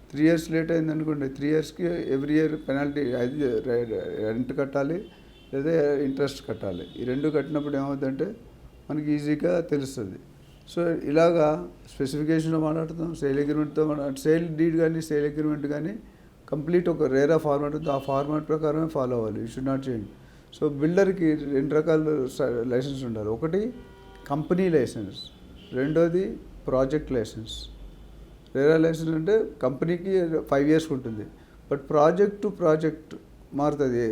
3 years late అయిందనుకోండి, 3 ఇయర్స్కి every year penalty అది రెంట్ కట్టాలి, లేదా ఇంట్రెస్ట్ కట్టాలి. ఈ రెండు కట్టినప్పుడు ఏమవుతుందంటే మనకి ఈజీగా తెలుస్తుంది. సో ఇలాగా స్పెసిఫికేషన్లో మాట్లాడుతాం, సేల్ అగ్రిమెంట్తో సేల్ డీడ్ కానీ సేల్ అగ్రిమెంట్ కానీ కంప్లీట్ ఒక రేరా ఫార్మాట్ ఉంది, ఆ ఫార్మాట్ ప్రకారమే ఫాలో అవ్వాలి. You should not change. So బిల్డర్కి 2 రకాల లైసెన్స్ ఉండాలి. ఒకటి కంపెనీ లైసెన్స్, రెండోది ప్రాజెక్ట్ లైసెన్స్. రేరా లైసెన్స్ అంటే కంపెనీకి 5 ఇయర్స్ ఉంటుంది, బట్ ప్రాజెక్ట్ టు ప్రాజెక్ట్ మారుతుంది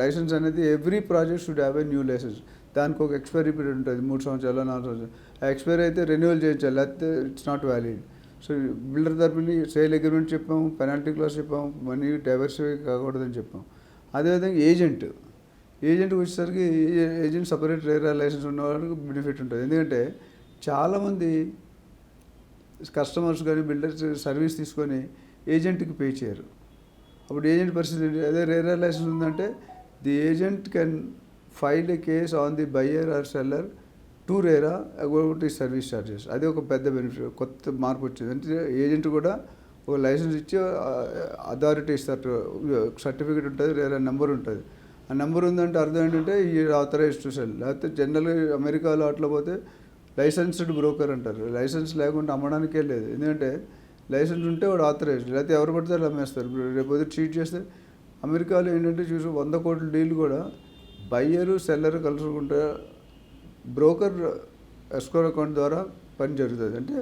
లైసెన్స్ అనేది. Every project should have a new licence. దానికి ఒక ఎక్స్పైరీ పీరియడ్ ఉంటుంది, 3 సంవత్సరాలు 4 సంవత్సరాలు. ఆ ఎక్స్పైరీ అయితే రెన్యువల్ చేయించాలి, లేకపోతే it's not valid. So builder తరపుని సేల్ అగ్రిమెంట్ చెప్పాము, పెనాల్టీ క్లాస్ చెప్పాము, మనీ డైవర్సిఫై కాకూడదని చెప్పాము. అదేవిధంగా ఏజెంట్కి వచ్చేసరికి ఏజెంట్ సపరేట్ రేరా లైసెన్స్ ఉన్న వాళ్ళకి బెనిఫిట్ ఉంటుంది. ఎందుకంటే చాలామంది కస్టమర్స్ కానీ బిల్డర్స్ సర్వీస్ తీసుకొని ఏజెంట్కి పే చేయరు. అప్పుడు ఏజెంట్ పరిస్థితి ఏంటి? అదే రేరా లైసెన్స్ ఉందంటే the agent can file a case on the buyer or seller to RERA about ఈ సర్వీస్ ఛార్జెస్. అది ఒక పెద్ద బెనిఫిట్, కొత్త మార్పు వచ్చింది. అంటే ఏజెంట్ కూడా ఒక లైసెన్స్ ఇచ్చి అథారిటీ ఇస్తారు, సర్టిఫికేట్ ఉంటుంది, రేరా నెంబర్ ఉంటుంది. ఆ నెంబర్ ఉందంటే అర్థం ఏంటంటే ఈ ఆథరైజ్ టు సెల్. లేకపోతే జనరల్గా అమెరికాలో అట్లా పోతే లైసెన్స్డ్ బ్రోకర్ అంటారు. లైసెన్స్ లేకుండా అమ్మడానికే లేదు. ఎందుకంటే లైసెన్స్ ఉంటే వాడు ఆథరైజ్డ్, లేకపోతే ఎవరు పడితే వాళ్ళు అమ్మేస్తారు. రేపు చీట్ చేస్తే అమెరికాలో ఏంటంటే 100 కోట్ల డీల్ కూడా బయ్యరు సెల్లరు కలుసుకుంటే బ్రోకర్ ఎస్క్రో అకౌంట్ ద్వారా పని జరుగుతుంది. అంటే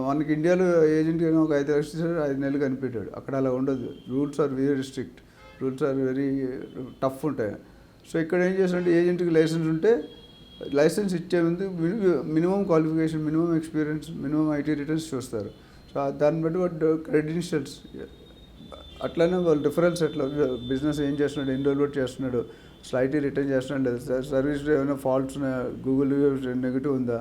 మనకి ఇండియాలో ఏజెంట్ ఒక 5 లక్షలు 5 నెలలు కనిపెట్టాడు. అక్కడ అలా ఉండదు. Rules are very strict, rules are very tough ఉంటాయి. సో ఇక్కడ ఏం చేస్తారంటే ఏజెంట్కి లైసెన్స్ ఉంటే లైసెన్స్ ఇచ్చే ముందు minimum qualification, minimum experience, minimum IT returns చూస్తారు. సో దాన్ని బట్టి వాడు క్రెడెన్షియల్స్, అట్లానే వాళ్ళు రిఫరెన్స్ ఎట్లా బిజినెస్ ఏం చేస్తున్నాడు, ఎన్ని రోజులు చేస్తున్నాడు, అసలు ఐటీ రిటర్న్ చేస్తున్నాడు లేదా, సర్వీస్లో ఏమైనా ఫాల్ట్స్ ఉన్నాయా, గూగుల్ నెగిటివ్ ఉందా,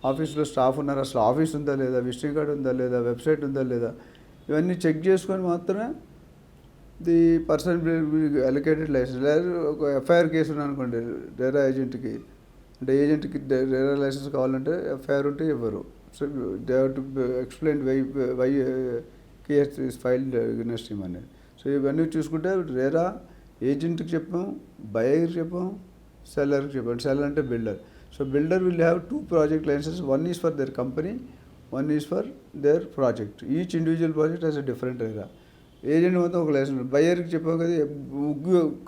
ఆఫీస్లో స్టాఫ్ ఉన్నారు, అసలు ఆఫీస్ ఉందా లేదా, విజిటింగ్ కార్డ్ ఉందా లేదా, వెబ్సైట్ ఉందా లేదా, ఇవన్నీ చెక్ చేసుకొని మాత్రమే ది పర్సన్ అలొకేటెడ్ లైసెన్స్. లేదా ఒక ఎఫ్ఐఆర్ కేసు ఉన్నాయనుకోండి రేరా ఏజెంట్కి, అంటే ఏజెంట్కి రేరా లైసెన్స్ కావాలంటే ఎఫ్ఐఆర్ ఉంటే ఇవ్వరు. So they have to explain why case is filed against him అనేది. సో ఇవన్నీ చూసుకుంటే రేరా ఏజెంట్కి చెప్పాం, బయర్కి చెప్పాం, సెల్లర్కి చెప్పాం. సెల్లర్ అంటే builder. So builder will have 2 project licence. One is for their company, one is for their project. Each individual project has a different RERA. Agent మొత్తం ఒక లైసెన్స్. బయ్యర్కి చెప్పాం కదా,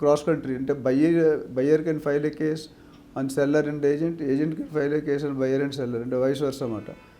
క్రాస్ కంట్రీ అంటే buyer can file a case on seller and agent can file a case on buyer and seller, అంటే vice versa అన్నమాట.